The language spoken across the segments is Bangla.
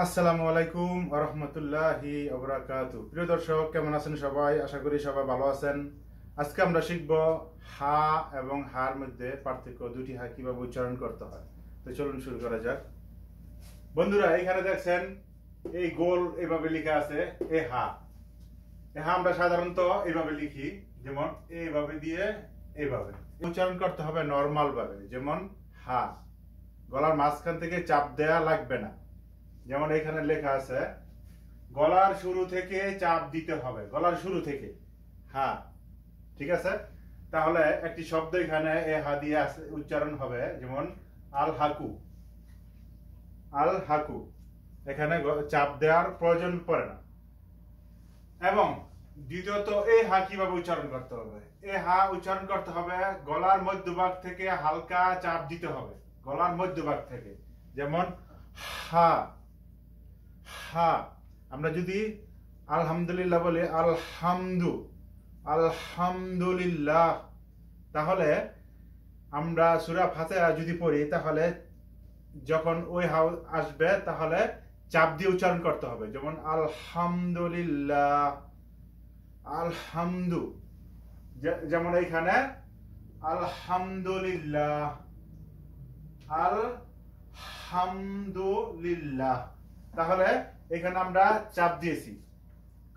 আসসালামু আলাইকুম ওয়া রাহমাতুল্লাহি ওয়া বারাকাতুহু। প্রিয় দর্শক, কেমন আছেন সবাই? আশা করি সবাই ভালো আছেন। আজকে আমরা শিখব হা এবং হার মধ্যে পার্থক্য, দুটি হা কিভাবে উচ্চারণ করতে হয়। তো চলুন শুরু করা যাক। বন্ধুরা, এখানে দেখছেন এই গোল এভাবে লেখা আছে এ হা। এ হা আমরা সাধারণত এইভাবে লিখি, যেমন এইভাবে দিয়ে এইভাবে উচ্চারণ করতে হবে নরমাল ভাবে, যেমন হা। গলার মাঝখান থেকে চাপ দেয়া লাগবে না। যেমন এখানে লেখা আছে গলার শুরু থেকে চাপ দিতে হবে, গলার শুরু থেকে হা। ঠিক আছে, তাহলে একটি শব্দ এখানে এ হা দিয়ে উচ্চারণ হবে, যেমন আল হাকু। আল হাকু, এখানে চাপ দেওয়ার প্রয়োজন পড়ে না। এবং দ্বিতীয়ত এ হা কিভাবে উচ্চারণ করতে হবে? এ হা উচ্চারণ করতে হবে গলার মধ্যভাগ থেকে হালকা চাপ দিতে হবে, গলার মধ্যভাগ থেকে, যেমন হা। হা আমরা যদি আলহামদুলিল্লাহ বলি আলহামদুলিল্লাহ, তাহলে আমরা সূরা ফাতিহা যদি পড়ি, তাহলে যখন ওই হা আসবে তাহলে চাপ দিয়ে উচ্চারণ করতে হবে, যেমন আলহামদুলিল্লাহ। আলহামদু, যেমন এইখানে আলহামদুলিল্লাহ, আলহামদুলিল্লাহ। তাহলে এখানে আমরা চাপ দিয়েছি,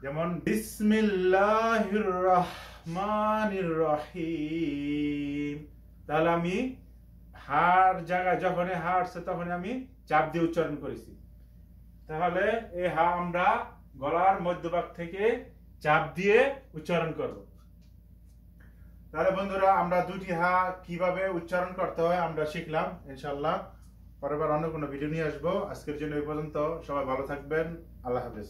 যেমন বিসমিল্লাহির রহমানির রহিম। তাহলে আমি হার জায়গায় যখন হা আসছে তখন আমি চাপ দিয়ে উচ্চারণ করেছি। তাহলে এই হা আমরা গলার মধ্যভাগ থেকে চাপ দিয়ে উচ্চারণ করব। তাহলে বন্ধুরা, আমরা দুটি হা কিভাবে উচ্চারণ করতে হয় আমরা শিখলাম। ইনশাআল্লাহ পরেরবার অন্য কোনো ভিডিও নিয়ে আসবো। আজকের জন্য এই পর্যন্ত। সবাই ভালো থাকবেন। আল্লাহ হাফেজ।